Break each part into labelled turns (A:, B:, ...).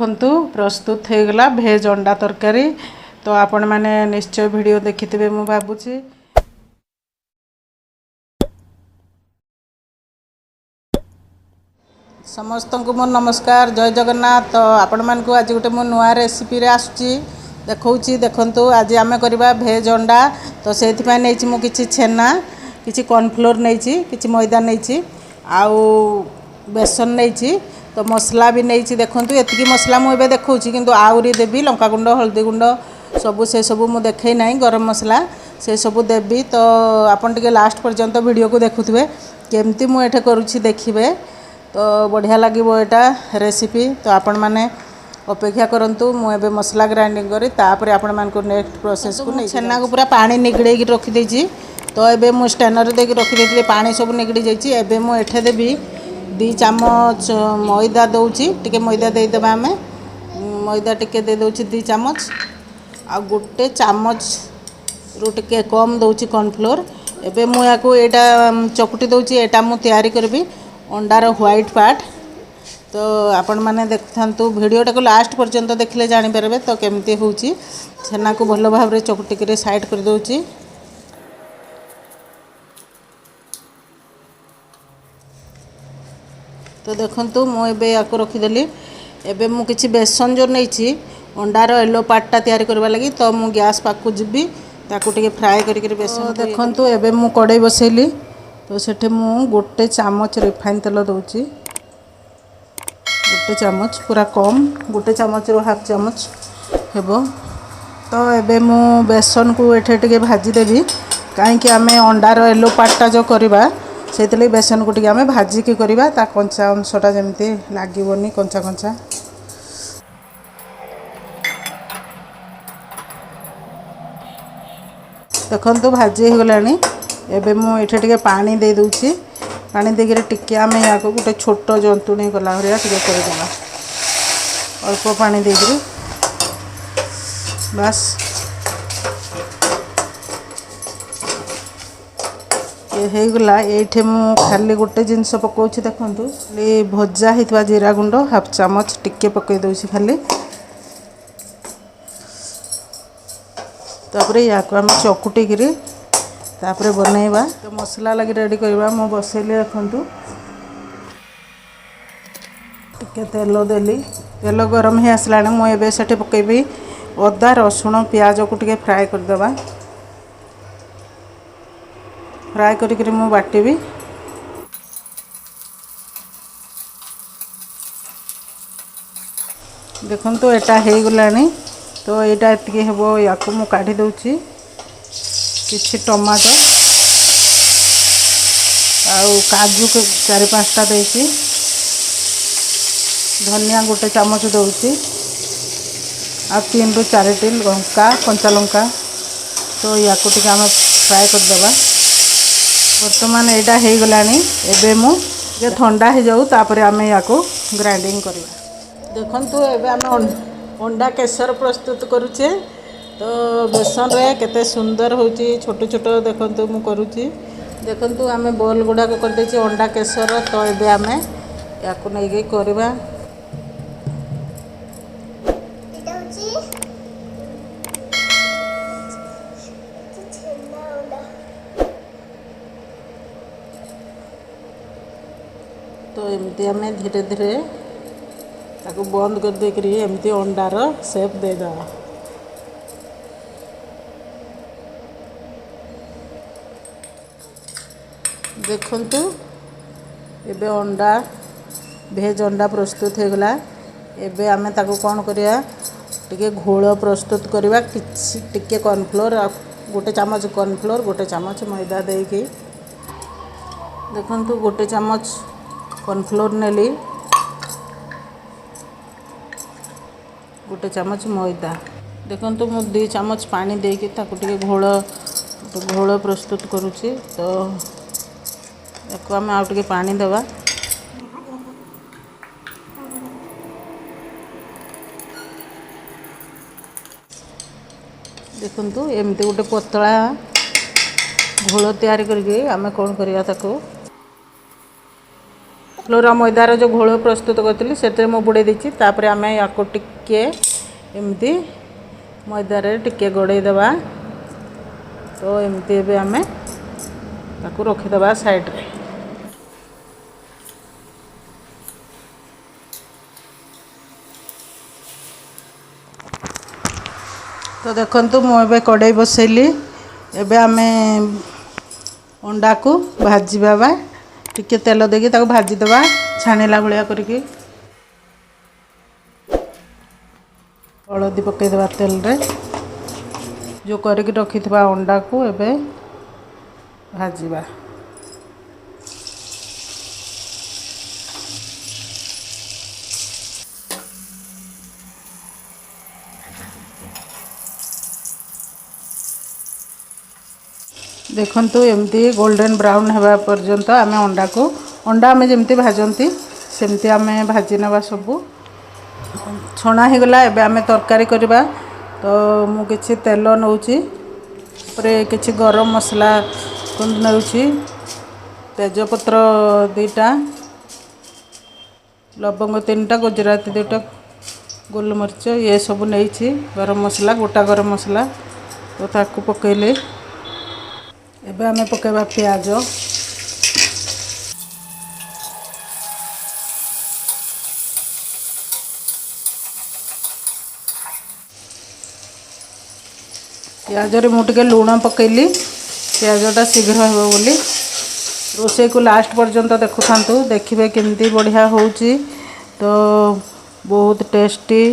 A: देखंतु प्रस्तुत हो गला भेज अंडा तरकारी। तो आपण माने निश्चय वीडियो देखिथिबे मु भाबुची। समस्त को मोर नमस्कार, जय जगन्नाथ। तो आपण मान को आज गोटे मो नुआ रेसिपी रे आसुची देखौची। देखंतु आज आमे करबा भेज अंडा। तो सेति पय नैची मु किछि छेना, किछि कॉर्नफ्लोर नैची, किछि मैदा नैची, आउ बेसन नैची। तो मसला भी नहीं देखु एति मसला मुझे देखा किंतु आउरी देवी लंका गुंड, हल्दी गुंड सबू से सबू मु देखे ना, गरम मसला से सबू देवी। तो आपन टिके लास्ट पर्यंत वीडियो को देखुवे केमती मुझे करुँची देखिए। तो बढ़िया लगे यहाँ रेसिपी। तो आपण मैंने अपेक्षा करूँ मुझे मसला ग्राइंडिंग करी तापर आपण मान को नेक्स्ट प्रोसेस को नहीं। छेना को पूरा पानी निगड़े रखीदे। तो ये मुझे स्टेनर देके रखीदे, पानी सब निगड़ी जाइए। मुझे देवी 2 चामच मैदा दूची, टिके मैदा देदेबा आम मैदा टिके दे दूची 2 चामच, आ गोटे चामच रु टिके कम दूची कॉर्नफ्लोर। एबे मु याको एटा चकुटी दूची, एटा मु तैयारी करबी अंडार व्हाइट पार्ट। तो आपण माने देखथांतु वीडियोटा को लास्ट पर्यंत देखले जानि परबे तो केमती होउची। छेना को भलो भाबरे चकुटी करे साइड कर दूची। तो देखंतु मुझे या रखीदेली। एबे मु किछि बेसन जो नहीं अंडार येलो पार्टा तैयारी करबा लगी। तो मु गैस पाकु जीबी ताकू टिके फ्राए करी बेसन। देखंतु एबे मु कड़ाई बसैली। तो सेठे मु गोटे चामच रिफाइन तेल दूची, गोटे चामच पूरा कम, गोटे चामच रो हाफ चामच हेबो। तो एबे मु बेसन को एठे टिके भाजी देबी, काहे आमे अंडार येलो पार्टा जो करबा से बेसन को आम भाजिकी करवा, ता कंचा अंशटा जमी लगे कंचा कंचा। देखो भाजी हो गला। एबे मुझे टे पानी दे दूची, पानी देकर टिके आम या गोटे छोट जंतुणी गला भाया टे करदेवा। अल्प पानी देकर बस ये गला। ये मु खाली गोटे जिनस पकाउछि देखंतु, भजा होता जीरा गुंड हाफ चामच टिके पकई दूसरी खाली। तापर या आम चकुटिकी तापर बनैबा। तो मसला लगी रेडी करवा मु बसैली। रखंतु टिके तेल देली, तेल गरम हो आसला। मुझे से पकेबी अदा रसुण प्याज को टिके फ्राए करदेवा। फ्राए करी मु बाटिबी। देखंतु एटा हे गलानी। तो एटा एतिके हेबो, याको मु काढी दउची। किछि टमाटो आउ काजू के 4-5टा देची, धनिया गोटे चामच दउची, आ 3-4 टी लंका कंचा लंका। तो याको टिके आम फ्राए करदेवा। वर्तमान एटा हे गलानी। एबे मु जे ठंडा हे जाऊ तापर आमे याको ग्राइंडिंग करबा। देखंतु एबे आमे अंडा केसर प्रस्तुत करूचे। तो बेसन रे केते सुंदर होची, छोट छोट देखंतु मु करूची। देखंतु आमे बॉल गुडा को कर देची अंडा केसर। तो एबे आमे याको नै के करबा। तो एमती आम धीरे धीरे ताको बंद कर देकरी एमती अंडार शेप दे देवा। देखंतु एबे अंडा भेज अंडा प्रस्तुत हो गला। एबे आमे ताको कौन करिया, टिके घोल प्रस्तुत करवा। किछि टिके कॉर्नफ्लोर, गोटे चामच कॉर्नफ्लोर, गोटे चामच मैदा देकी। देखंतु गोटे चामच कॉर्नफ्लोर नेली, गोटे चामच मैदा। देखंतु मु 2 चामच पानी देकी ताको टिके घोल प्रस्तुत करूची। तो एको आम आउ टिके पानी देवा। देखंतु एमती गोटे पतला घोल तैयारी करके आमे कौन करिया ताको कॉर्नफ्लोर और मैदार जो घोल प्रस्तुत करी से बुड़े देती आम या टिके एमती मैदार टिके गड़ेदेवा। तो एमती आम रखीदे साइड्रे। तो देखंतु मुझे कड़ाई बसैली एबे आमे अंडा को भाजीबा टिके तेल देकी ताको भाजीदेवा छाणीला भाया करके। हलदी पकईदेवा तेल रे जो करके रखिथिबा अंडा को एबे भाजीबा। देखंतु एमती गोल्डन ब्राउन होगा पर्यंत आम अंडा आम जमती भाजती सेमती आम भाजी नवा सबू छणा हो गला। एबे आम तरकारी करवा। तो मु किछि तेल नौची किछि गरम मसला नौची तेजपत्र 2टा लवंग 3टा गुजराती 2टा गोलमरीच ये सब नहीं गरम मसला गोटा गरम मसला तो ताकू पकेले। एबे आमे पकेबा प्याज प्याज रे मुझे लुण पकेली प्याजटा शीघ्र हो बोली। रोसे को लास्ट पर्यंत देखु था देखिए केमती बढ़िया होची। तो बहुत टेस्टी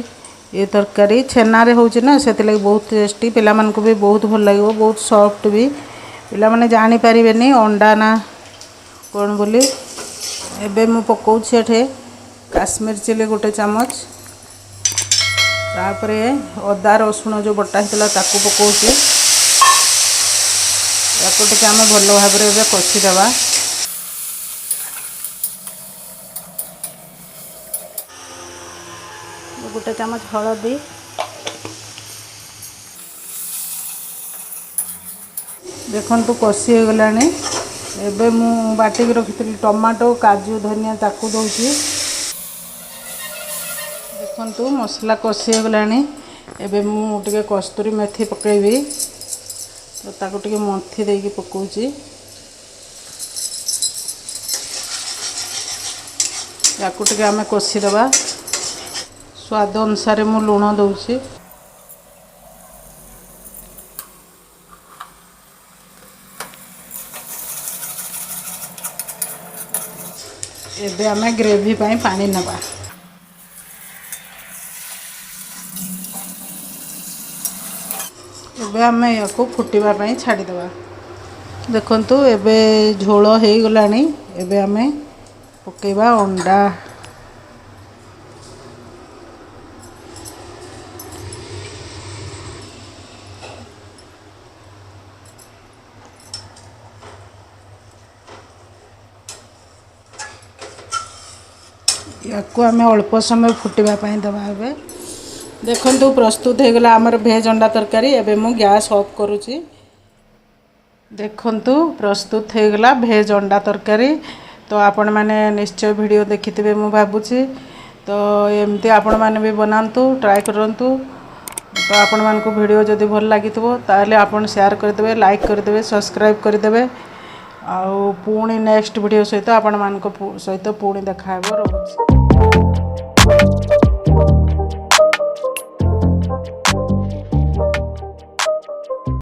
A: ये तरकारी छेना रे होची ना से बहुत टेस्टी पिला मन को भी बहुत भल लगे बहुत सॉफ्ट भी पिला माने जानी पारिबेनी अंडा ना कौन बोली। एबे मु पकाउछि एठे काश्मीर चिली 1 चामच तापरे अदा रसुण जो बटा हितला ताकू पकाउछि याको टिके आम भल भाव में कषी देवा। गोटे चामच हलदी देखंतु कषी हो गलानी। एबे मु बाटिक रखी टमाटो काजू धनिया ताकू दौची। देखंतु मसला कषी हो गलानी। एबे मु टिके कस्तूरी मेथी पकेबी तो ताकू टिके मंथी देकी पकाउची। याकू टिके आमे कषी देवा स्वाद अनुसार मु लुण दौची। एबे आमे ग्रेवी पाई पानी नबा। एबे आमे याको फुटीबा पाई छाड़ी देबा। देखंतु एबे झोल हो गलानी। एबे आमे पकेबा अंडा याको आम अल्प समय फुटवा दबा। ए देखंतु प्रस्तुत हो गला आमर भेज अंडा तरकारी। एबे मु गैस ऑफ करुची। देखंतु प्रस्तुत हो गला भेज अंडा तरकारी। तो आपण माने निश्चय वीडियो देखिथिबे मु भाबुची। तो एमती आपण माने भी बनांतु ट्राई करंतु। तो आपण मान को वीडियो जदि भल लागिथिबो ताले आपण शेयर कर देबे लाइक कर देबे सब्सक्राइब कर देबे। आउ पुणी नेक्स्ट वीडियो सहित आपण मान को सहित पुणी देखा हेबो रहूची।